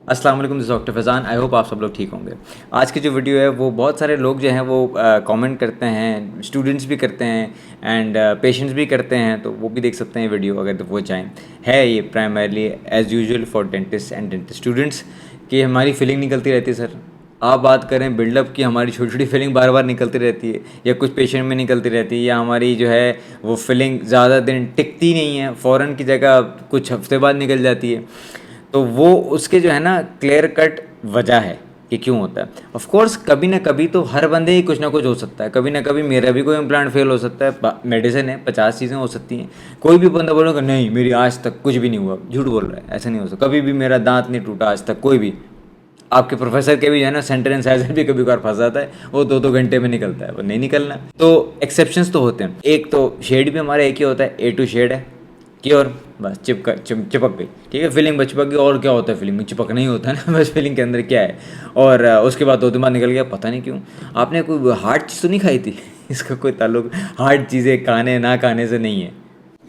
अस्सलाम वालेकुम, this doctor Faizan. I hope आप सब लोग ठीक होंगे। आज की जो वीडियो है वो बहुत सारे लोग जो हैं वो कमेंट करते हैं, स्टूडेंट्स भी करते हैं एंड पेशेंट्स भी करते हैं, तो वो भी देख सकते हैं वीडियो अगर तो वो चाहें। है ये primarily as usual for dentist and dentist students कि हमारी फीलिंग निकलती रहती है। सर आप बात करें बिल्डअप की, हमारी छोटी छोटी फीलिंग बार बार निकलती रहती है, या कुछ पेशेंट में निकलती रहती है, या हमारी जो है वो फीलिंग ज़्यादा दिन टिकती नहीं है, फ़ौरन की जगह कुछ हफ्ते बाद निकल जाती है। तो वो उसके जो है ना क्लियर कट वजह है कि क्यों होता है। ऑफ कोर्स कभी ना कभी तो हर बंदे ही कुछ ना कुछ हो सकता है, कभी ना कभी मेरा भी कोई इम्प्लांट फेल हो सकता है। मेडिसिन है, 50 चीज़ें हो सकती हैं। कोई भी बंदा बोलेगा नहीं मेरी आज तक कुछ भी नहीं हुआ, झूठ बोल रहा है, ऐसा नहीं हो सकता। कभी भी मेरा दांत नहीं टूटा आज तक, कोई भी। आपके प्रोफेसर के भी जो है ना सेंटर इंसाइजर भी कभी कभार फंस जाता है, वो 2-2 घंटे में निकलता है, वो नहीं निकलना। तो एक्सेप्शंस तो होते हैं। एक तो शेड भी हमारा एक ही होता है, A2 शेड है कि, और बस चिपक गई, ठीक है। फीलिंग बस चिपक गई, और क्या होता है फीलिंग में, चिपक नहीं होता है ना बस फीलिंग के अंदर क्या है। और उसके बाद 2 दिन बाद निकल गया, पता नहीं क्यों। आपने कोई हार्ड चीज़ तो नहीं खाई थी इसका कोई ताल्लुक हार्ड चीज़ें खाने ना खाने से नहीं है।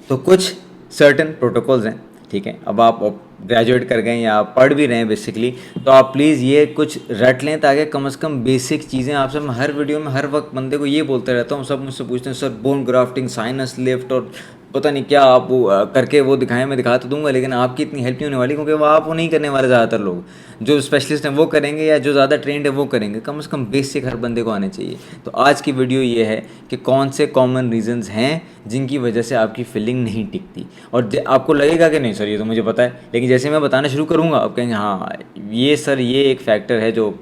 तो कुछ सर्टन प्रोटोकॉल्स हैं, ठीक है। अब आप ग्रेजुएट कर गए या आप पढ़ भी रहे हैं बेसिकली, तो आप प्लीज़ ये कुछ रट लें ताकि कम से कम बेसिक चीज़ें। आपसे मैं हर वीडियो में हर वक्त बंदे को ये बोलते रहता हूँ, सब मुझसे पूछते हैं sir bone grafting, sinus lift और पता नहीं क्या आप वो करके वो दिखाएं। मैं दिखा तो दूंगा, लेकिन आपकी इतनी हेल्प नहीं होने वाली, क्योंकि वो आप वो नहीं करने वाले। ज़्यादातर लोग जो स्पेशलिस्ट हैं वो करेंगे, या जो ज़्यादा ट्रेंड है वो करेंगे। कम से कम बेसिक हर बंदे को आने चाहिए। तो आज की वीडियो ये है कि कौन से कॉमन रीजंस हैं जिनकी वजह से आपकी फीलिंग नहीं टिकती। और आपको लगेगा कि नहीं सर ये तो मुझे पता है, लेकिन जैसे मैं बताना शुरू करूँगा आप कहेंगे हाँ ये सर ये एक फैक्टर है जो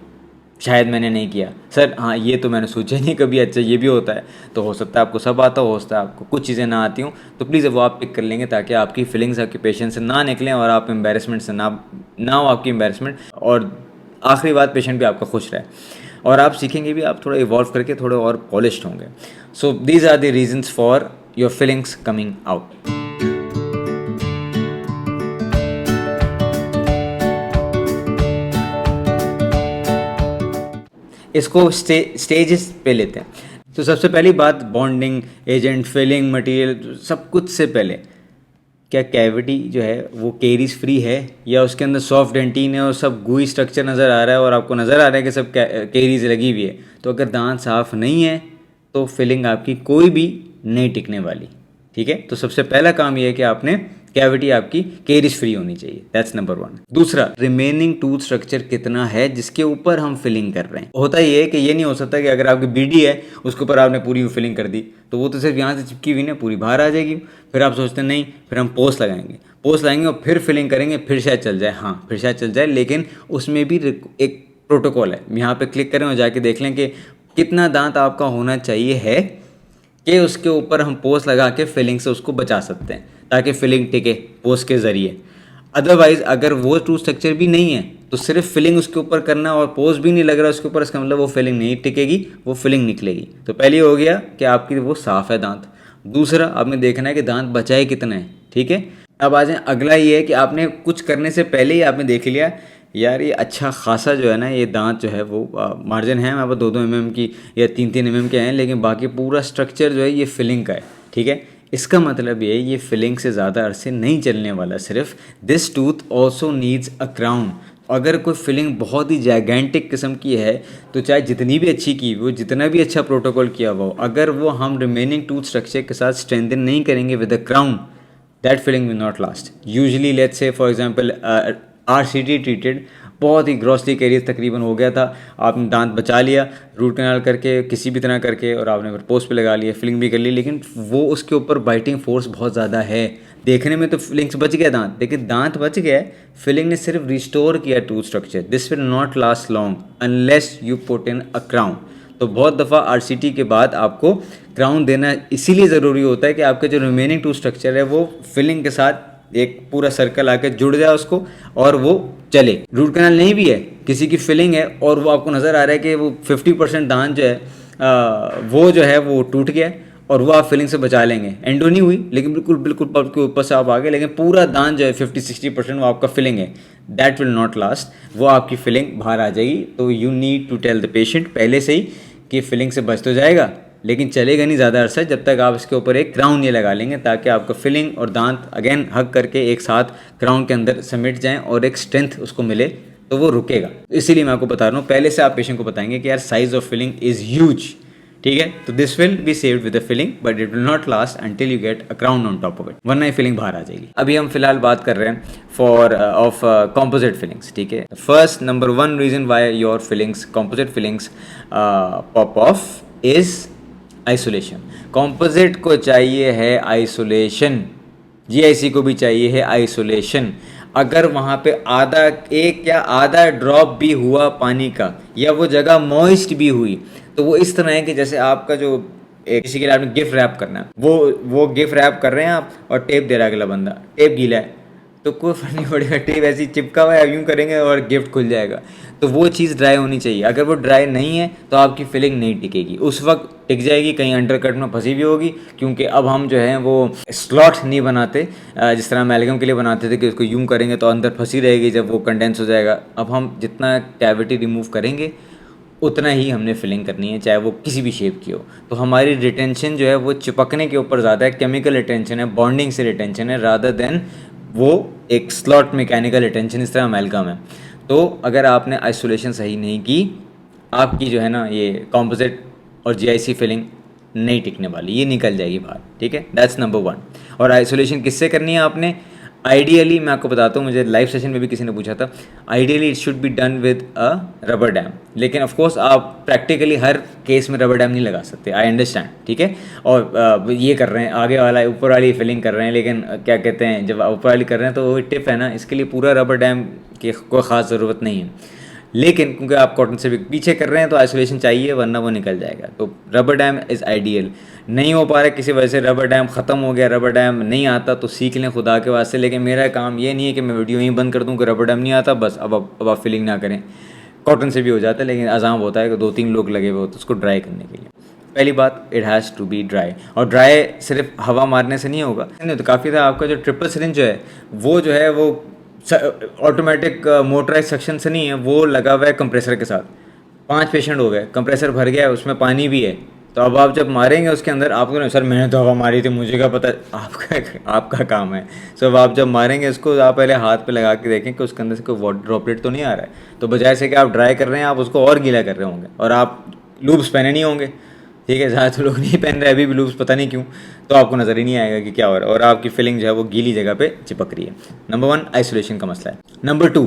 शायद मैंने नहीं किया। सर हाँ ये तो मैंने सोचा ही नहीं कभी, अच्छा ये भी होता है। तो हो सकता है आपको सब आता हो सकता है आपको कुछ चीज़ें ना आती हों, तो प्लीज़ वो आप पिक कर लेंगे ताकि आपकी फीलिंग्स आपके पेशेंट से ना निकलें और आप एम्बेरसमेंट से ना हो आपकी एम्बेरसमेंट। और आखिरी बात, पेशेंट भी आपका खुश रहे और आप सीखेंगे भी, आप थोड़ा इवॉल्व करके थोड़े और पॉलिश्ड होंगे। So these are the reasons for your fillings coming out. इसको स्टेजेस पे लेते हैं। तो सबसे पहली बात, बॉन्डिंग एजेंट, फिलिंग मटेरियल, सब कुछ से पहले क्या कैविटी जो है वो केरीज फ्री है, या उसके अंदर सॉफ्ट डेंटिन है और सब गुई स्ट्रक्चर नज़र आ रहा है और आपको नज़र आ रहा है कि सब केरीज लगी हुई है। तो अगर दांत साफ़ नहीं है तो फिलिंग आपकी कोई भी नहीं टिकने वाली, ठीक है। तो सबसे पहला काम ये है कि आपने कैविटी आपकी केरीज फ्री होनी चाहिए, दैट्स नंबर 1। दूसरा, रिमेनिंग टूथ स्ट्रक्चर कितना है जिसके ऊपर हम फिलिंग कर रहे हैं। होता ये है कि ये नहीं हो सकता कि अगर आपकी बीडी है उसके ऊपर आपने पूरी फिलिंग कर दी, तो वो तो सिर्फ यहाँ से चिपकी हुई ना पूरी बाहर आ जाएगी। फिर आप सोचते हैं नहीं, फिर हम पोस्ट लगाएंगे और फिर फिलिंग करेंगे, फिर शायद चल जाए। हाँ फिर शायद चल जाए, लेकिन उसमें भी एक प्रोटोकॉल है। यहाँ पे क्लिक करें और जाके देख लें कि कितना दांत आपका होना चाहिए है कि उसके ऊपर हम पोस्ट लगा के फिलिंग से उसको बचा सकते हैं, ताकि फिलिंग टिके पोस्ट के ज़रिए। अदरवाइज़ अगर वो टूथ स्ट्रक्चर भी नहीं है तो सिर्फ फिलिंग उसके ऊपर करना और पोस्ट भी नहीं लग रहा उसके ऊपर, इसका मतलब वो फिलिंग नहीं टिकेगी, वो फिलिंग निकलेगी। तो पहले हो गया कि आपकी वो साफ़ है दांत। दूसरा, आपने देखना है कि दांत बचाए कितना है, ठीक है। अब आ जाए, अगला ये है कि आपने कुछ करने से पहले ही आपने देख लिया यार ये अच्छा खासा जो है ना ये दांत जो है वो मार्जिन है हमारे पास 2-2 mm की या 3-3 mm के हैं, लेकिन बाकी पूरा स्ट्रक्चर जो है ये फिलिंग का है, ठीक है। इसका मतलब ये फिलिंग से ज़्यादा अरसे नहीं चलने वाला। सिर्फ this tooth also needs a crown. अगर कोई फिलिंग बहुत ही जैगेंटिक किस्म की है तो चाहे जितनी भी अच्छी की वो, जितना भी अच्छा प्रोटोकॉल किया हुआ हो, अगर वो हम रिमेनिंग टूथ स्ट्रक्चर के साथ स्ट्रेंथन नहीं करेंगे with a crown, that filling will not last. Usually let's say for example RCT treated, बहुत ही ग्रॉसली कैरियर तकरीबन हो गया था, आपने दांत बचा लिया रूट कैनाल करके किसी भी तरह करके, और आपने फिर पोस्ट पे लगा लिया, फिलिंग भी कर ली, लेकिन वो उसके ऊपर बाइटिंग फोर्स बहुत ज़्यादा है। देखने में तो फिलिंग से बच गया दांत, लेकिन दांत बच गया, फिलिंग ने सिर्फ रिस्टोर किया tooth structure. This will not last long unless you put in a crown. तो बहुत दफ़ा RCT के बाद आपको क्राउन देना इसीलिए ज़रूरी होता है कि आपका जो रिमेनिंग टूथ स्ट्रक्चर है वो फिलिंग के साथ एक पूरा सर्कल आके जुड़ जाए उसको और वो चले। रूट कैनाल नहीं भी है, किसी की फिलिंग है और वो आपको नज़र आ रहा है कि वो 50% दांत जो है वो जो है वो टूट गया और वो आप फिलिंग से बचा लेंगे। एंडो नहीं हुई लेकिन बिल्कुल आपके ऊपर से आप आ गए, लेकिन पूरा दांत जो है 50-60% वो आपका फिलिंग है, दैट विल नॉट लास्ट। वो आपकी फिलिंग बाहर आ जाएगी। तो you need to tell the patient पहले से ही कि फिलिंग से बच तो जाएगा लेकिन चलेगा नहीं ज़्यादा अरसा, जब तक आप इसके ऊपर एक क्राउन ये लगा लेंगे, ताकि आपका फिलिंग और दांत अगेन हग करके एक साथ क्राउन के अंदर समेट जाएं और एक स्ट्रेंथ उसको मिले तो वो रुकेगा। इसीलिए मैं आपको बता रहा हूँ, पहले से आप पेशेंट को बताएंगे कि यार size of filling is huge, ठीक है। तो this will be saved with a filling but it will not last until you get a crown on top of it, वरना ये फिलिंग बाहर आ जाएगी। अभी हम फिलहाल बात कर रहे हैं फॉर ऑफ कॉम्पोजिट फिलिंग्स, ठीक है। First number one reason why your fillings composite fillings pop off is isolation. Composite को चाहिए है आइसोलेशन, जीआईसी को भी चाहिए है आइसोलेशन। अगर वहाँ पे आधा एक या आधा ड्रॉप भी हुआ पानी का या वो जगह मॉइस्ट भी हुई तो वो इस तरह है कि जैसे आपका जो किसी के लिए आपने गिफ्ट रैप करना है, वो गिफ्ट रैप कर रहे हैं आप और टेप दे रहा है अगला बंदा, टेप गीला है तो कोई फर्क नहीं पड़ेगा, टेप ऐसी चिपका हुआ है यूँ करेंगे और गिफ्ट खुल जाएगा। तो वो चीज़ ड्राई होनी चाहिए। अगर वो ड्राई नहीं है तो आपकी फिलिंग नहीं टिकेगी, उस वक्त टिक जाएगी, कहीं अंडरकट में फंसी भी होगी, क्योंकि अब हम जो है वो स्लॉट नहीं बनाते जिस तरह अमेलगम के लिए बनाते थे कि उसको यूँ करेंगे तो अंदर फंसी रहेगी, जब वो कंडेंस हो जाएगा। अब हम जितना कैविटी रिमूव करेंगे उतना ही हमने फिलिंग करनी है, चाहे वो किसी भी शेप की हो। तो हमारी रिटेंशन जो है वो चिपकने के ऊपर ज़्यादा है, केमिकल रिटेंशन है, बॉन्डिंग से रिटेंशन है, रादर देन वो एक स्लॉट मैकेनिकल रिटेंशन इस तरह अमेलगम है। तो अगर आपने आइसोलेशन सही नहीं की, आपकी जो है ना ये कॉम्पोजिट और जीआईसी फिलिंग नहीं टिकने वाली, ये निकल जाएगी बाहर, ठीक है। That's number one. और आइसोलेशन किससे करनी है आपने? आइडियली मैं आपको बताता हूँ, मुझे लाइव सेशन में भी किसी ने पूछा था, ideally it should be done with a rubber dam. लेकिन ऑफ कोर्स आप प्रैक्टिकली हर केस में रबर डैम नहीं लगा सकते, आई अंडरस्टैंड, ठीक है। और ये कर रहे हैं आगे वाला ऊपर वाली फिलिंग कर रहे हैं, लेकिन क्या कहते हैं जब ऊपर वाली कर रहे हैं तो वो टिप है ना, इसके लिए पूरा रबर डैम की कोई ख़ास ज़रूरत नहीं है। लेकिन क्योंकि आप कॉटन से भी पीछे कर रहे हैं तो आइसोलेशन चाहिए, वरना वो निकल जाएगा। तो रबर डैम इज़ आइडियल। नहीं हो पा रहा है किसी वजह से, रबर डैम ख़त्म हो गया, रबर डैम नहीं आता, तो सीख लें खुदा के वास्ते। लेकिन मेरा काम ये नहीं है कि मैं वीडियो यहीं बंद कर दूँ कि रबर डैम नहीं आता बस अब आप फिलिंग ना करें। कॉटन से भी हो जाता है, लेकिन आज़ाम होता है कि 2-3 लोग लगे हुए होते हैं उसको ड्राई करने के लिए। पहली बात, it has to be dry. और ड्राई सिर्फ हवा मारने से नहीं होगा, नहीं तो काफ़ी था आपका जो ट्रिपल सिरिंज जो है वो ऑटोमेटिक मोटराइज सेक्शन से नहीं है, वो लगा हुआ है कंप्रेसर के साथ। 5 पेशेंट हो गए, कंप्रेसर भर गया है, उसमें पानी भी है, तो अब आप जब मारेंगे उसके अंदर आपको नहीं, सर मैंने तो हवा मारी थी, मुझे क्या पता, आपका काम है। सो अब आप जब मारेंगे उसको आप पहले हाथ पे लगा के देखें कि उसके अंदर से कोई वाटर ड्रॉपलेट तो नहीं आ रहा है। तो बजाय से कि आप ड्राई कर रहे हैं, आप उसको और गीला कर रहे होंगे, और आप लूप्स पहने नहीं होंगे, ठीक है। ज़्यादातर लोग नहीं पहन रहे अभी भी लूप्स, पता नहीं क्यों, तो आपको नज़र ही नहीं आएगा कि क्या हो रहा है, और आपकी फिलिंग जो है वो गीली जगह पे चिपक रही है। नंबर 1 आइसोलेशन का मसला है। नंबर 2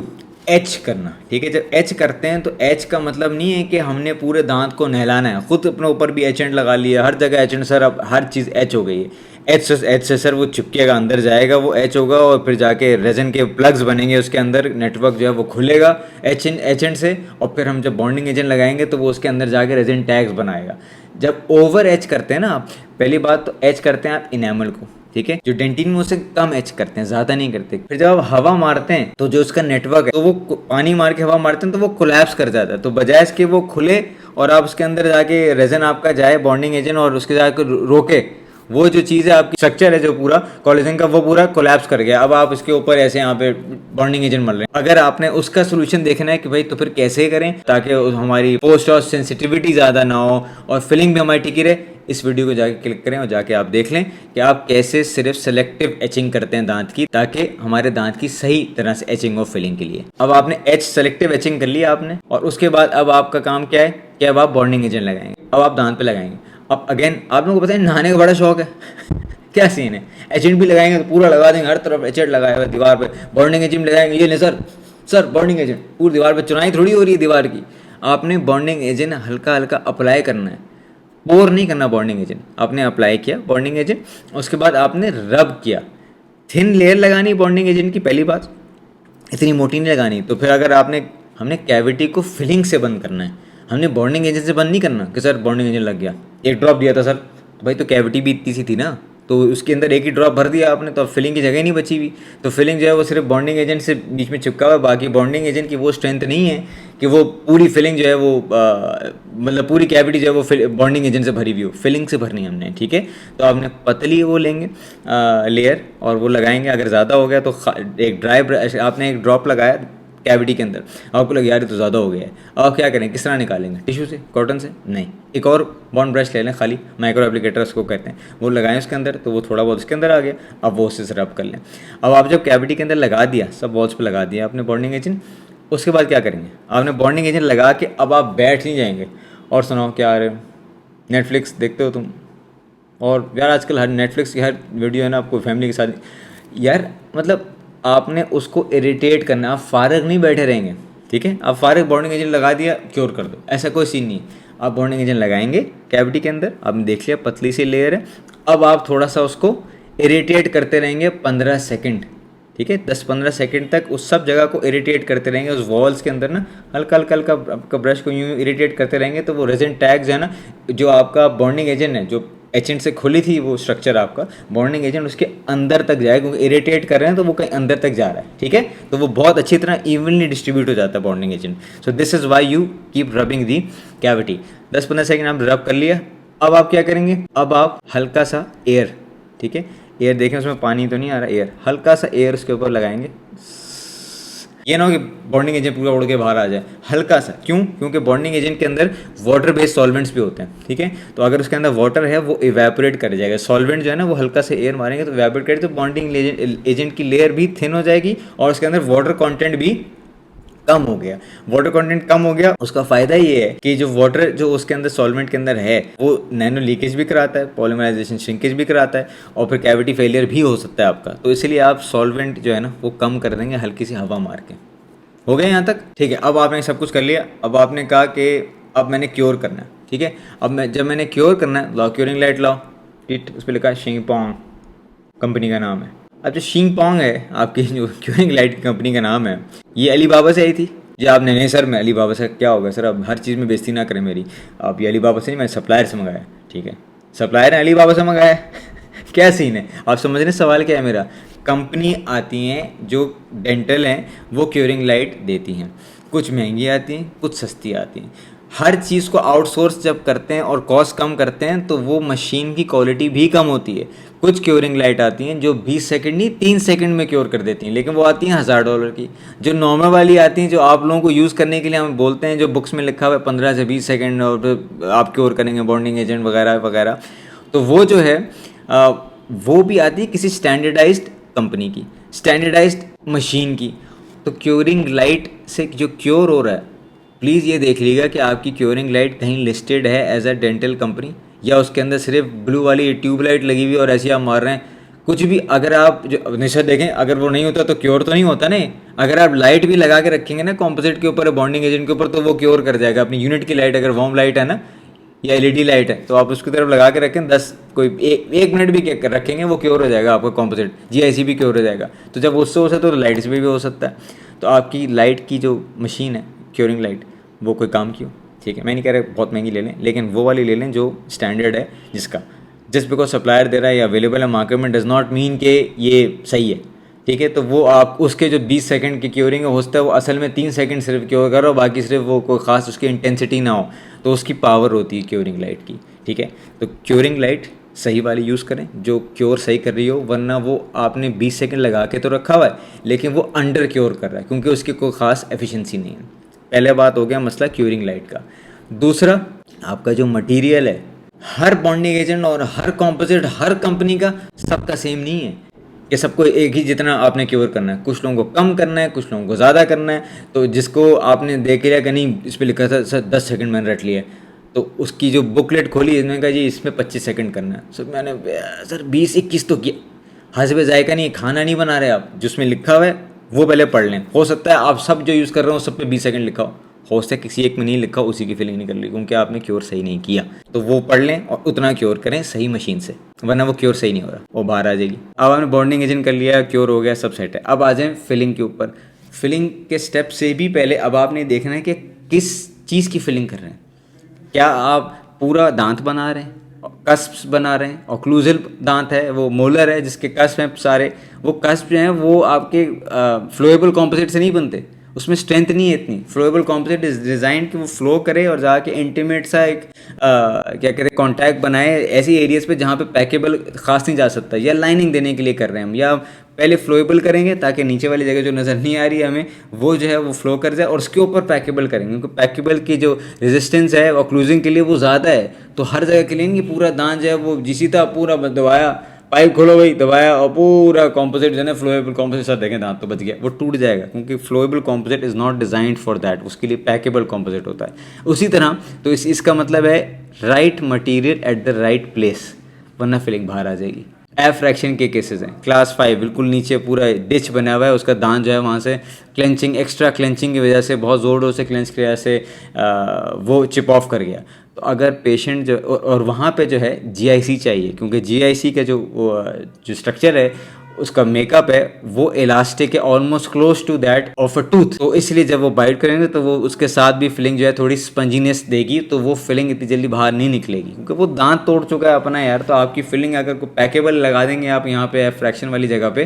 एच करना, ठीक है। जब एच करते हैं तो एच का मतलब नहीं है कि हमने पूरे दांत को नहलाना है, खुद अपने ऊपर भी एचेंट लगा लिया, हर जगह एचेंट, सर अब हर चीज़ एच हो गई है। एच से सर वो चिपकेगा, अंदर जाएगा, वो एच होगा, और फिर जाके रेजन के प्लग्स बनेंगे उसके अंदर, नेटवर्क जो है वो खुलेगा एचेंट से, और फिर हम जब बॉन्डिंग एजेंट लगाएंगे तो वो उसके अंदर जाके रेजन टैग्स बनाएगा। जब ओवर एच करते हैं ना आप, पहली बात तो एच करते हैं आप इनेमल को, ठीक है। जो डेंटिन में उससे कम एच करते हैं, ज़्यादा नहीं करते। फिर जब आप हवा मारते हैं तो जो उसका नेटवर्क है, तो वो पानी मार के हवा मारते हैं तो वो कोलैप्स कर जाता है। तो बजाय इसके वो खुले और आप उसके अंदर जाके रेजन आपका जाए बॉन्डिंग एजेंट और उसके जाके रोके, वो जो चीज़ है आपकी स्ट्रक्चर है जो पूरा कोलेजन का, वो पूरा कोलैप्स कर गया। अब आप इसके ऊपर ऐसे यहाँ पे बॉन्डिंग एजेंट मर रहे हैं। अगर आपने उसका सोल्यूशन देखना है कि भाई तो फिर कैसे करें ताकि हमारी पोस्ट और सेंसिटिविटी ज़्यादा ना हो और फिलिंग भी हमारी टिकी रहे, इस वीडियो को जाके क्लिक करें और जाके आप देख लें कि आप कैसे सिर्फ सेलेक्टिव एचिंग करते हैं दांत की, ताकि हमारे दांत की सही तरह से एचिंग और फिलिंग के लिए। अब आपने सेलेक्टिव एचिंग कर लिया आपने, और उसके बाद अब आपका काम क्या है कि अब आप बॉन्डिंग एजेंट लगाएंगे, अब आप दांत पे लगाएंगे। अब अगेन आप लोगों को पता है नहाने का बड़ा शौक है क्या सीन है, एजेंट भी लगाएंगे तो पूरा लगा देंगे, हर तरफ एजेंट लगाया हुआ दीवार पे, बॉन्डिंग एजेंट लगाएंगे, ये नहीं सर बॉन्डिंग एजेंट पूरी दीवार पे, चुनाई थोड़ी हो रही है दीवार की। आपने बॉन्डिंग एजेंट हल्का हल्का अप्लाई करना है, पोर नहीं करना बॉन्डिंग एजेंट। आपने अप्लाई किया बॉन्डिंग एजेंट, उसके बाद आपने रब किया, थिन लेयर लगानी बॉन्डिंग एजेंट की, पहली बात इतनी मोटी नहीं लगानी। तो फिर अगर हमने कैविटी को फिलिंग से बंद करना है, हमने बॉन्डिंग एजेंट से बंद नहीं करना कि सर बॉन्डिंग एजेंट लग गया, एक ड्रॉप दिया था सर, तो भाई तो कैविटी भी इतनी सी थी ना, तो उसके अंदर एक ही ड्रॉप भर दिया आपने, तो अब फिलिंग की जगह नहीं बची हुई। तो फिलिंग जो है वो सिर्फ बॉन्डिंग एजेंट से बीच में चिपका हुआ है, बाकी बॉन्डिंग एजेंट की वो स्ट्रेंथ नहीं है कि वो पूरी फिलिंग जो है वो मतलब पूरी कैविटी जो है वो बॉन्डिंग एजेंट से भरी हुई हो, फिलिंग से भरनी है हमने, ठीक है। तो आपने पतली वो लेंगे लेयर और वो लगाएंगे। अगर ज़्यादा हो गया तो एक ड्राई आपने एक ड्रॉप लगाया कैविटी के अंदर, आपको लगे यार ये तो ज़्यादा हो गया है, आप क्या करें, किस तरह निकालेंगे, टिश्यू से, कॉटन से नहीं, एक और बॉन्ड ब्रश ले लें, खाली माइक्रो एप्लीकेटर उसको कहते हैं, वो लगाएं उसके अंदर, तो वो थोड़ा बहुत उसके अंदर आ गया, अब वो उससे रब कर लें। अब आप जब कैविटी के अंदर लगा दिया, सब वॉल्स पे लगा दिया आपने बॉन्डिंग एजेंट, उसके बाद क्या करेंगे, आपने बॉन्डिंग एजेंट लगा के अब आप बैठ नहीं जाएंगे और सुनाओ क्या आ रहे हो, नेटफ्लिक्स देखते हो तुम, और यार आजकल हर नेटफ्लिक्स की हर वीडियो है ना आपको फैमिली के साथ, यार मतलब आपने उसको इरिटेट करना, आप फारग नहीं बैठे रहेंगे, ठीक है। आप फारग बॉन्डिंग एजेंट लगा दिया, क्योर कर दो, ऐसा कोई सीन नहीं है। आप बॉन्डिंग एजेंट लगाएंगे कैविटी के अंदर, आपने देख लिया पतली सी लेयर है, अब आप थोड़ा सा उसको इरिटेट करते रहेंगे 15 सेकंड, ठीक है। 10-15 सेकंड तक उस सब जगह को इरिटेट करते रहेंगे, उस वॉल्स के अंदर ना हल्का हल्का हल्का आपका ब्रश को यूँ इरिटेट करते रहेंगे, तो वो रेजिन टैग्स है ना, जो आपका बॉन्डिंग एजेंट है, जो एजेंट से खुली थी वो स्ट्रक्चर आपका, बॉन्डिंग एजेंट उसके अंदर तक जाए, क्योंकि इरिटेट कर रहे हैं तो वो कहीं अंदर तक जा रहा है, ठीक है। तो वो बहुत अच्छी तरह इवनली डिस्ट्रीब्यूट हो जाता है bonding agent. So this is why you keep rubbing the cavity. 10-15 second आप रब कर लिया, अब आप क्या करेंगे, अब आप हल्का सा एयर, ठीक है, एयर देखें उसमें पानी तो नहीं आ रहा, एयर हल्का सा एयर उसके ऊपर लगाएंगे, ये ना हो कि बॉन्डिंग एजेंट पूरा उड़ के बाहर आ जाए, हल्का सा, क्यों, क्योंकि बॉन्डिंग एजेंट के अंदर वाटर बेस्ड सॉल्वेंट्स भी होते हैं, ठीक है। तो अगर उसके अंदर वाटर है वो इवेपोरेट कर जाएगा, सॉल्वेंट जो है ना वो हल्का से एयर मारेंगे तो इवेपोरेट करेगा, तो बॉन्डिंग एजेंट की लेयर भी थिन हो जाएगी और उसके अंदर वाटर कंटेंट भी कम हो गया। वाटर कंटेंट कम हो गया, उसका फायदा ये है कि जो वाटर जो उसके अंदर सॉल्वेंट के अंदर है वो नैनो लीकेज भी कराता है, पॉलीमराइजेशन श्रिंकेज भी कराता है, और फिर कैविटी फेलियर भी हो सकता है आपका। तो इसलिए आप सॉल्वेंट जो है ना वो कम कर देंगे हल्की सी हवा मार के। हो गया यहाँ तक, ठीक है। अब आपने सब कुछ कर लिया, अब आपने कहा कि अब मैंने क्योर करना है, ठीक है। अब जब मैंने क्योर करना है, लाओ क्योरिंग लाइट लाओ, टिट उस पर लिखा है शिंगपोंग कंपनी का नाम है। अब जो शिंगपोंग है आपकी जो क्योरिंग लाइट की कंपनी का नाम है, ये अलीबाबा से आई थी। जो आपने नहीं सर मैं अलीबाबा से क्या होगा सर, अब हर चीज़ में बेइज्जती ना करें मेरी, आप ये अलीबाबा से नहीं, मैंने सप्लायर से मंगाया, ठीक है, सप्लायर ने अलीबाबा से मंगाया क्या सीन है आप समझ रहे, सवाल क्या है मेरा। कंपनी आती हैं जो डेंटल हैं वो क्योरिंग लाइट देती हैं, कुछ महंगी आती हैं कुछ सस्ती आती हैं। हर चीज़ को आउटसोर्स जब करते हैं और कॉस्ट कम करते हैं तो वो मशीन की क्वालिटी भी कम होती है। कुछ क्योरिंग लाइट आती हैं जो 20 सेकंड नहीं 3 सेकंड में क्योर कर देती हैं, लेकिन वो आती हैं $1000 की। जो नॉर्मल वाली आती हैं जो आप लोगों को यूज़ करने के लिए हम बोलते हैं, जो बुक्स में लिखा हुआ है 15 से 20 सेकंड और आप क्योर करेंगे बॉन्डिंग एजेंट वगैरह वगैरह, तो वो जो है वो भी आती है किसी स्टैंडर्डाइज्ड कंपनी की, स्टैंडर्डाइज्ड मशीन की। तो क्योरिंग लाइट से जो क्योर हो रहा है, प्लीज़ ये देख लीजिएगा कि आपकी क्योरिंग लाइट कहीं लिस्टेड है एज अ डेंटल कंपनी, या उसके अंदर सिर्फ ब्लू वाली ट्यूब लाइट लगी हुई और ऐसे आप मार रहे हैं कुछ भी। अगर आप जो निश्चित देखें, अगर वो नहीं होता तो क्योर तो नहीं होता नहीं। अगर आप लाइट भी लगा के रखेंगे ना कॉम्पोजिट के ऊपर, बॉन्डिंग एजेंट के ऊपर, तो वो क्योर कर जाएगा। अपनी यूनिट की लाइट अगर वार्म लाइट है ना या एलईडी लाइट है तो आप उसकी तरफ लगा के रखें, 10 कोई एक मिनट भी रखेंगे वो क्योर हो जाएगा आपका कॉम्पोजिट, जीआईसी भी क्योर हो जाएगा। तो जब उससे हो सकता है तो लाइट से भी हो सकता है। तो आपकी लाइट की जो मशीन है क्योरिंग लाइट, वो कोई काम की हो, ठीक है। मैं नहीं कह रहा बहुत महंगी ले लें, लेकिन वो वाली ले लें जो स्टैंडर्ड है, जिसका जस्ट बिकॉज सप्लायर दे रहा है या अवेलेबल है मार्केट में डज नॉट मीन कि ये सही है, ठीक है। तो वो आप उसके जो 20 सेकंड की क्योरिंग है होता है वो असल में 3 सेकंड सिर्फ क्योर कर रहा हो, बाकी सिर्फ वो कोई ख़ास उसकी इंटेंसिटी ना हो, तो उसकी पावर होती है क्योरिंग लाइट की, ठीक है। तो क्योरिंग लाइट सही वाली यूज़ करें जो क्योर सही कर रही हो, वरना वो आपने 20 सेकंड लगा के तो रखा हुआ है लेकिन वो अंडर क्योर कर रहा है क्योंकि उसकी कोई ख़ास एफिशिएंसी नहीं है। पहले बात हो गया मसला क्योरिंग लाइट का। दूसरा, आपका जो मटेरियल है, हर बॉन्डिंग एजेंट और हर कॉम्पोजिट हर कंपनी का सबका सेम नहीं है कि सबको एक ही जितना आपने क्योर करना है। कुछ लोगों को कम करना है, कुछ लोगों को ज़्यादा करना है। तो जिसको आपने देख लिया कि नहीं इस पर लिखा था सर 10 सेकंड मैंने रट लिया, तो उसकी जो बुकलेट खोली इसमें कहा जी इसमें 25 सेकंड करना है। सर मैंने सर 20-21 तो किया, हसबे जायका नहीं, खाना नहीं बना रहे आप, जिसमें लिखा हुआ है वो पहले पढ़ लें। हो सकता है आप सब जो यूज़ कर रहे हो सब पे 20 सेकंड लिखा हो सकता है किसी एक में नहीं लिखा, उसी की फीलिंग नहीं कर ली क्योंकि आपने क्योर सही नहीं किया। तो वो पढ़ लें और उतना क्योर करें सही मशीन से, वरना वो क्योर सही नहीं हो रहा, वो बाहर आ जाएगी। अब आपने बॉन्डिंग एजेंट कर लिया, क्योर हो गया, सब सेट है। अब आ जाएं फिलिंग के ऊपर। फिलिंग के स्टेप से भी पहले अब आपने देखना है कि किस चीज़ की फिलिंग कर रहे हैं। क्या आप पूरा दांत बना रहे हैं, कस्प्स बना रहे हैं, ऑक्लूजल दांत है, वो मोलर है जिसके कस्प हैं सारे, वो कस्प जो हैं वो आपके फ्लोएबल कॉम्पोजिट से नहीं बनते, उसमें स्ट्रेंथ नहीं है इतनी। फ्लोएबल कॉम्पोजिट इज डिज़ाइन कि वो फ्लो करे और जाके इंटीमेट सा एक क्या कहते हैं कॉन्टैक्ट बनाए ऐसी एरियाज़ पे जहाँ पे पैकेबल खास नहीं जा सकता, या लाइनिंग देने के लिए कर रहे हैं हम, या पहले फ्लोएबल करेंगे ताकि नीचे वाली जगह जो नज़र नहीं आ रही है हमें वो जो है वो फ्लो कर जाए, और उसके ऊपर पैकेबल करेंगे क्योंकि पैकेबल की जो रेजिस्टेंस है ऑक्लूजिंग के लिए वो ज़्यादा है। तो हर जगह के लिए नहीं पूरा दांत जो है वो जिसी तरह पूरा दबाया पाइप खोलो भाई, दबाया और पूरा कॉम्पोजिट जो है ना, फ्लोएबल कॉम्पोजिट, सर देखें दांत तो बच गया, वो टूट जाएगा क्योंकि flowable composite is not designed for that, उसके लिए पैकेबल कॉम्पोजिट होता है। उसी तरह तो इसका मतलब है right material at the right place, वरना फिलिंग बाहर आ जाएगी। फ्रैक्शन के केसेस हैं, क्लास 5 बिल्कुल नीचे पूरा डिच बना हुआ है, उसका दांत जो है वहाँ से क्लेंचिंग, एक्स्ट्रा क्लेंचिंग की वजह से, बहुत ज़ोर से क्लेंच की वजह से वो चिप ऑफ कर गया। तो अगर पेशेंट जो और वहाँ पे जो है जीआईसी चाहिए, क्योंकि जीआईसी का जो स्ट्रक्चर है, उसका मेकअप है, वो इलास्टिक है, almost close to that of a tooth. तो इसलिए जब वो बाइट करेंगे तो वो उसके साथ भी फिलिंग जो है थोड़ी स्पंजीनेस देगी, तो वो फिलिंग इतनी जल्दी बाहर नहीं निकलेगी क्योंकि वो दांत तोड़ चुका है अपना यार। तो आपकी फिलिंग अगर कोई पैकेबल लगा देंगे आप यहाँ पे फ्रैक्शन वाली जगह पे,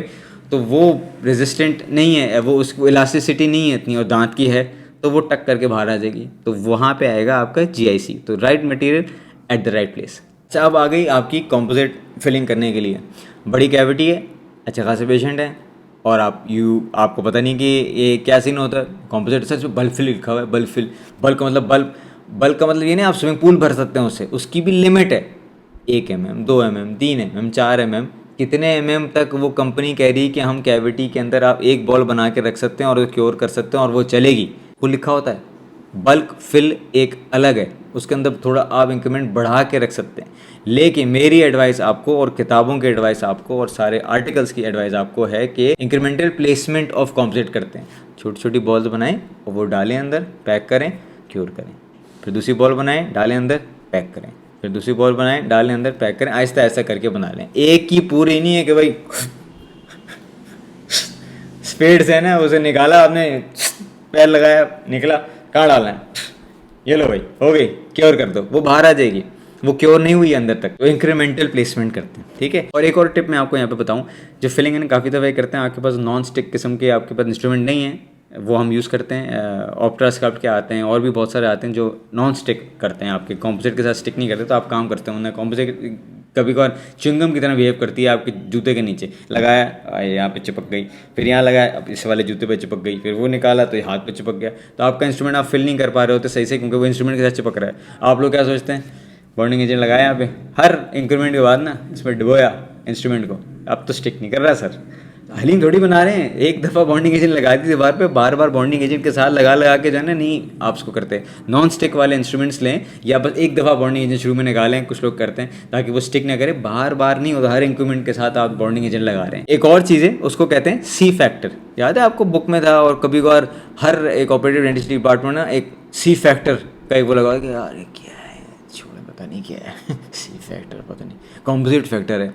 तो वो रेजिस्टेंट नहीं है, वो उसको इलास्टिसिटी नहीं है इतनी, और दांत की है तो वो टक करके बाहर आ जाएगी। तो वहाँ पे आएगा आपका जीआईसी, तो right material at the right place. अच्छा, अब आ गई आपकी कॉम्पोजिट फिलिंग करने के लिए। बड़ी कैविटी है, अच्छा खासे पेशेंट है, और आपको पता नहीं कि ये क्या सीन होता है। कॉम्पोजिट सच में बल्ब फिल लिखा हुआ है, बल्ब फिल, बल्ब का मतलब बल्ब का मतलब ये नहीं आप स्विमिंग पूल भर सकते हैं उससे, उसकी भी लिमिट है। 1 mm, 2 mm, 3 mm, 4 mm, कितने mm तक वो कंपनी कह रही है कि हम कैविटी के अंदर आप एक बॉल बना के रख सकते हैं और क्योर कर सकते हैं और वो चलेगी, वो लिखा होता है। बल्क फिल एक अलग है, उसके अंदर थोड़ा आप इंक्रीमेंट बढ़ा के रख सकते हैं। लेकिन मेरी एडवाइस आपको, और किताबों की एडवाइस आपको, और सारे आर्टिकल्स की एडवाइस आपको है कि इंक्रीमेंटल प्लेसमेंट ऑफ कॉम्पोजिट करते हैं। छोटी छोटी बॉल्स बनाएं और वो डालें अंदर, पैक करें, क्योर करें। फिर दूसरी बॉल बनाएं, डालें अंदर, पैक करें। फिर दूसरी बॉल बनाएं, डालें अंदर, पैक करें। आहिस्ता ऐसा करके बना लें। एक की पूरी नहीं है कि भाई स्पीड से है ना उसे निकाला आपने, पैर लगाया, निकला, कहाँ डालना है, ये लो भाई हो गई, क्योर कर दो, वो बाहर आ जाएगी, वो क्योर नहीं हुई अंदर तक। तो इंक्रीमेंटल प्लेसमेंट करते हैं, ठीक है। और एक और टिप मैं आपको यहाँ पे बताऊँ, जो फिलिंग है ना काफ़ी दफ़ा करते हैं, आपके पास नॉन स्टिक किस्म के आपके पास इंस्ट्रूमेंट नहीं है, वो हम यूज़ करते हैं। ऑप्ट्रा स्कल्प्ट के आते हैं, और भी बहुत सारे आते हैं जो नॉन स्टिक करते हैं, आपके कॉम्पोजिट के साथ स्टिक नहीं करते। तो आप काम करते हैं उन्हें, कॉम्पोजिट कभी कभार च्युइंगम की तरह बिहेव करती है आपके जूते के नीचे, लगाया यहाँ पे चिपक गई, फिर यहाँ लगाया अब इस वाले जूते पे चिपक गई, फिर वो निकाला तो हाथ पे चिपक गया। तो आपका इंस्ट्रूमेंट आप फिल नहीं कर पा रहे होते सही से, क्योंकि वो इंस्ट्रूमेंट के साथ चिपक रहा है। आप लोग क्या सोचते हैं, बॉन्डिंग एजेंट लगाया यहाँ पे, हर इंक्रीमेंट के बाद ना इसमें डुबोया इंस्ट्रूमेंट को, अब तो स्टिक नहीं कर रहा सर। हलीम थोड़ी बना रहे हैं, एक दफ़ा बॉन्डिंग एजेंट लगा दी दीवार पे, बार बार बॉन्डिंग एजेंट के साथ लगा के जाना नहीं आप उसको करते। नॉन स्टिक वाले इंस्ट्रूमेंट्स लें, या बस एक दफ़ा बॉन्डिंग एजेंट शुरू में निकालें, कुछ लोग करते हैं, ताकि वो स्टिक ना करे। बार बार नहीं होता, हर इंक्रीमेंट के साथ आप बॉन्डिंग एजेंट लगा रहे हैं। एक और चीज़ है, उसको कहते हैं सी फैक्टर। याद है आपको, बुक में था, और कभी कभार हर एक ऑपरेटिव डेंटिस्ट्री डिपार्टमेंट ना एक सी फैक्टर का एक वो लगा कि यार क्या है, छोड़े पता नहीं क्या है सी फैक्टर पता नहीं, कॉम्पोजिट फैक्टर है,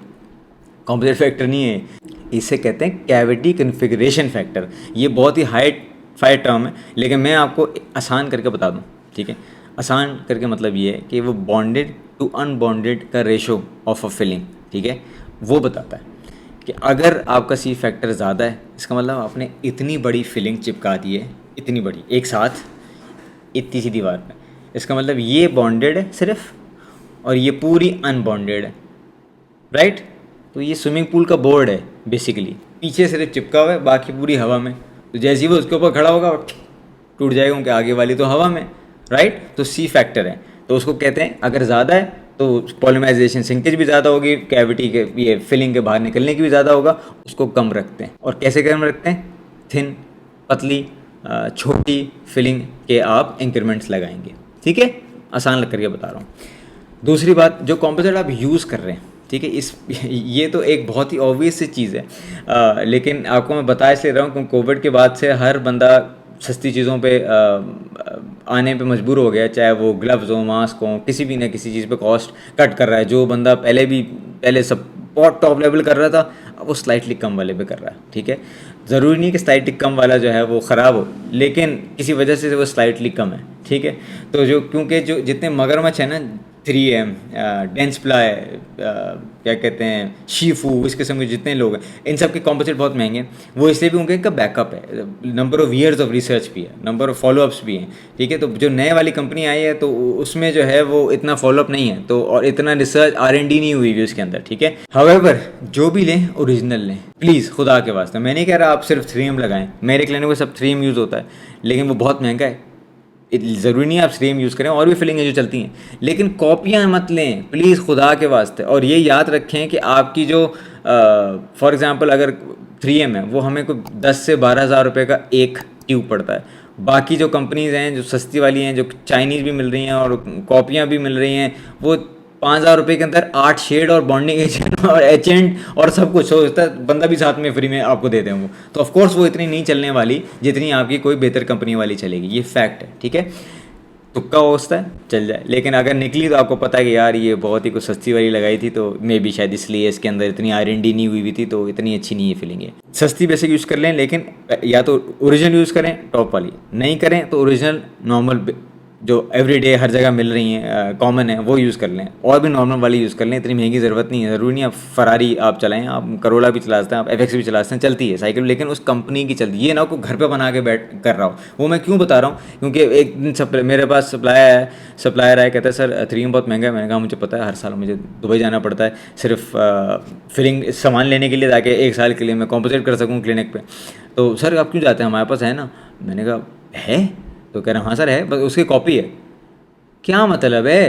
कॉम्पोजिट फैक्टर नहीं है, इसे कहते हैं कैविटी कन्फिगरेशन फैक्टर। ये बहुत ही हाई टर्म है, लेकिन मैं आपको आसान करके बता दूं, ठीक है। आसान करके मतलब ये है कि वो बॉन्डेड टू अनबॉन्डेड का रेशो ऑफ अ फिलिंग, ठीक है, वो बताता है कि अगर आपका सी फैक्टर ज़्यादा है, इसका मतलब आपने इतनी बड़ी फिलिंग चिपका दी है, इतनी बड़ी एक साथ इतनी सी दीवार पर, इसका मतलब ये बॉन्डेड है सिर्फ, और ये पूरी अनबॉन्डेड है, राइट। तो ये स्विमिंग पूल का बोर्ड है बेसिकली, पीछे सिर्फ चिपका हुआ है, बाकी पूरी हवा में। तो जैसे ही वो उसके ऊपर खड़ा होगा टूट जाएगा, क्योंकि आगे वाली तो हवा में, राइट। तो सी फैक्टर है, तो उसको कहते हैं अगर ज़्यादा है तो पॉलिमराइजेशन सिंकेज भी ज़्यादा होगी, कैविटी के ये फिलिंग के बाहर निकलने की भी ज़्यादा होगा, उसको कम रखते हैं। और कैसे कम रखते हैं, थिन, पतली, छोटी फिलिंग के आप इंक्रीमेंट्स लगाएंगे, ठीक है। आसान लग करके बता रहा हूँ। दूसरी बात, जो कॉम्पोजिट आप यूज़ कर रहे हैं, ठीक है, ये तो एक बहुत ही ऑब्वियस सी चीज़ है, लेकिन आपको मैं बता इसलिए रहा हूँ क्योंकि कोविड के बाद से हर बंदा सस्ती चीज़ों पे आने पे मजबूर हो गया, चाहे वो ग्लव्स हो, मास्क हो, किसी भी ना किसी चीज़ पे कॉस्ट कट कर रहा है। जो बंदा पहले सब बहुत टॉप लेवल कर रहा था, अब वो स्लाइटली कम वाले पे कर रहा है, ठीक है। ज़रूरी नहीं कि स्लाइटली कम वाला जो है वो ख़राब हो, लेकिन किसी वजह से वो स्लाइटली कम है, ठीक है। तो क्योंकि जो जितने मगरमच्छ है ना, 3M, डेंसप्लाई, क्या कहते हैं, शीफू, इस किस्म के जितने लोग हैं, इन सब के कॉम्पोजिट बहुत महंगे हैं। वो इसलिए भी उनके का बैकअप है, number of years of research भी है, नंबर ऑफ़ फॉलोअप्स भी हैं, ठीक है। तो जो नए वाली कंपनी आई है तो उसमें जो है वो इतना फॉलोअप नहीं है, तो और इतना रिसर्च R&D नहीं हुई भी उसके अंदर, ठीक है। हाउएवर जो भी लें ओरिजिनल लें प्लीज़, खुदा के वास्ते। मैं नहीं कह रहा आप सिर्फ 3M लगाएं, मेरे क्लिनिक में सब 3M यूज़ होता है, लेकिन वो बहुत महंगा है, ज़रूरी नहीं है आप सेम यूज़ करें, और भी फिलिंग है जो चलती हैं, लेकिन कॉपियाँ मत लें प्लीज़ खुदा के वास्ते। और ये याद रखें कि आपकी जो फॉर एग्ज़ाम्पल अगर 3M है, वो हमें कोई 10 से 12 हज़ार रुपये का एक ट्यूब पड़ता है। बाकी जो कंपनीज़ हैं जो सस्ती वाली हैं, जो चाइनीज़ भी मिल रही हैं और कॉपियाँ भी मिल रही हैं, वो 5,000 रुपये के अंदर 8 शेड और बॉन्डिंग एजेंट और एजेंट और सब कुछ होता है, बंदा भी साथ में फ्री में आपको देते हैं वो। तो ऑफकोर्स वो इतनी नहीं चलने वाली जितनी आपकी कोई बेहतर कंपनी वाली चलेगी, ये फैक्ट है, ठीक है। तुक्का होता है चल जाए, लेकिन अगर निकली तो आपको पता है कि यार ये बहुत ही कुछ सस्ती वाली लगाई थी, तो मे बी शायद इसलिए इसके अंदर इतनी R&D नहीं हुई थी, तो इतनी अच्छी नहीं है फीलिंग है। सस्ती बेसिक यूज़ कर लें, लेकिन या तो ओरिजिनल यूज़ करें टॉप वाली, नहीं करें तो ओरिजिनल नॉर्मल जो एवरीडे हर जगह मिल रही हैं कॉमन है वो यूज़ कर लें, और भी नॉर्मल वाली यूज़ कर लें, इतनी महंगी ज़रूरत नहीं है। ज़रूरी नहीं आप फरारी आप चलाएं, आप करोला भी चला सकते हैं, आप FX भी चला सकते हैं, चलती है साइकिल, लेकिन उस कंपनी की चलती है। ये ना को घर पे बना के बैठ कर रहा हूँ, वो मैं क्यों बता रहा हूँ, क्योंकि एक दिन मेरे पास सप्लायर आया, कहता है सर 3M बहुत महंगा है। मैंने कहा मुझे पता है, हर साल मुझे दुबई जाना पड़ता है सिर्फ फिलिंग सामान लेने के लिए, ताकि 1 साल के लिए मैं कॉम्पोजिट कर सकूँ क्लिनिक पर। तो सर आप क्यों जाते हैं, हमारे पास है ना। मैंने कहा है, तो कह रहे हाँ सर है, बस उसकी कॉपी है। क्या मतलब है,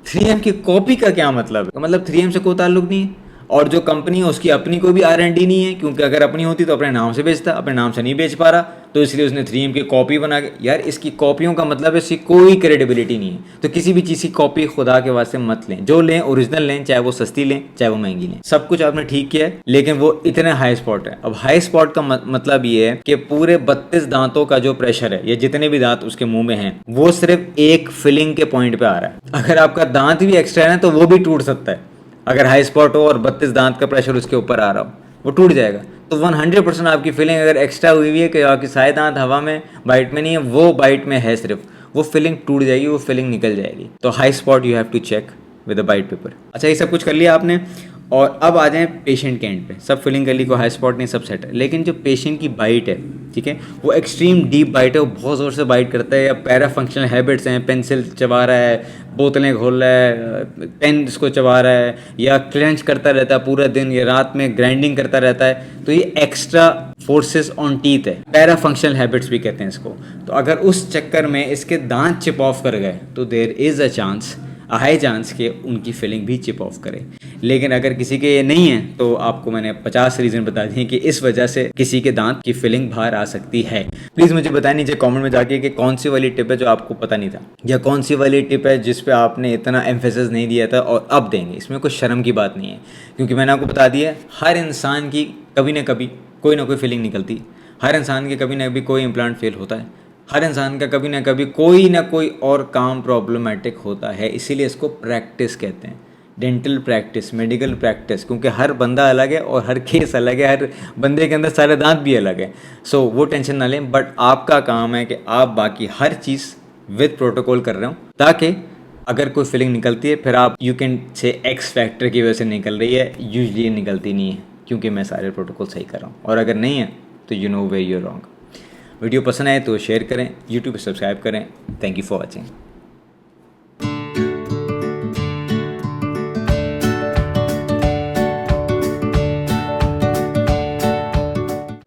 3M की कॉपी का क्या मतलब है, मतलब 3M से कोई ताल्लुक नहीं है, और जो कंपनी है उसकी अपनी कोई भी R&D नहीं है, क्योंकि अगर अपनी होती तो अपने नाम से बेचता, अपने नाम से नहीं बेच पा रहा, तो इसलिए उसने 3M की कॉपी बना के। यार इसकी कॉपियों का मतलब है इसकी कोई क्रेडिबिलिटी नहीं है, तो किसी भी चीज़ की कॉपी खुदा के वास्ते मत लें। जो लें ओरिजिनल लें, चाहे वो सस्ती लें चाहे वो महंगी लें, सब कुछ आपने ठीक किया है, लेकिन वो इतने हाई स्पॉट है। अब हाई स्पॉट का मतलब ये है कि पूरे 32 दांतों का जो प्रेशर है, या जितने भी दांत उसके मुंह में हैं, वो सिर्फ एक फिलिंग के पॉइंट पे आ रहा है। अगर आपका दांत भी एक्स्ट्रा है तो वो भी टूट सकता है, अगर हाई स्पॉट हो और 32 दांत का प्रेशर उसके ऊपर आ रहा हो, वो टूट जाएगा। तो 100% आपकी फीलिंग अगर एक्स्ट्रा हुई हुई है कि आपकी सारे दांत हवा में बाइट में नहीं है, वो बाइट में है सिर्फ, वो फीलिंग टूट जाएगी, वो फीलिंग निकल जाएगी। तो high spot you have to check with a bite paper. अच्छा, ये सब कुछ कर लिया आपने, और अब आ जाएं पेशेंट के एंड पे। सब फिलिंग कर ली, को हाई स्पॉट नहीं, सब सेट है, लेकिन जो पेशेंट की बाइट है, ठीक है, वो एक्सट्रीम डीप बाइट है, वो बहुत ज़ोर से बाइट करता है, या पैरा फंक्शनल हैबिट्स हैं, पेंसिल चबा रहा है, बोतलें खोल रहा है, पेन इसको चबा रहा है, या क्लेंच करता रहता है पूरा दिन, या रात में ग्राइंडिंग करता रहता है, तो ये एक्स्ट्रा फोर्सेस ऑन टीथ है, पैरा फंक्शनल हैबिट्स भी कहते हैं इसको। तो अगर उस चक्कर में इसके दांत चिप ऑफ कर गए तो there is a high chance के उनकी फिलिंग भी चिप ऑफ करे। लेकिन अगर किसी के ये नहीं है, तो आपको मैंने 50 रीज़न बता दिए कि इस वजह से किसी के दांत की फिलिंग बाहर आ सकती है। प्लीज़ मुझे बताएं नीचे कमेंट में जाके कि कौन सी वाली टिप है जो आपको पता नहीं था, या कौन सी वाली टिप है जिस पे आपने इतना एम्फेसिस नहीं दिया था और अब देंगे। इसमें कोई शर्म की बात नहीं है, क्योंकि मैंने आपको बता दिया हर इंसान की कभी ना कभी कोई ना कोई फीलिंग निकलती, हर इंसान के कभी ना कभी कोई इम्प्लांट फेल होता है, हर इंसान का कभी ना कभी कोई ना कोई और काम प्रॉब्लमेटिक होता है। इसीलिए इसको प्रैक्टिस कहते हैं, डेंटल प्रैक्टिस, मेडिकल प्रैक्टिस, क्योंकि हर बंदा अलग है और हर केस अलग है, हर बंदे के अंदर सारे दांत भी अलग है। सो वो टेंशन ना लें, बट आपका काम है कि आप बाकी हर चीज़ विद प्रोटोकॉल कर रहे हो, ताकि अगर कोई फीलिंग निकलती है फिर आप you can say x factor की वजह से निकल रही है, यूजली निकलती नहीं है, क्योंकि मैं सारे प्रोटोकॉल सही कर रहा हूँ। और अगर नहीं है तो you know where you are wrong. Video पसंद आए तो शेयर करें, यूट्यूब पर सब्सक्राइब करें। Thank you for watching.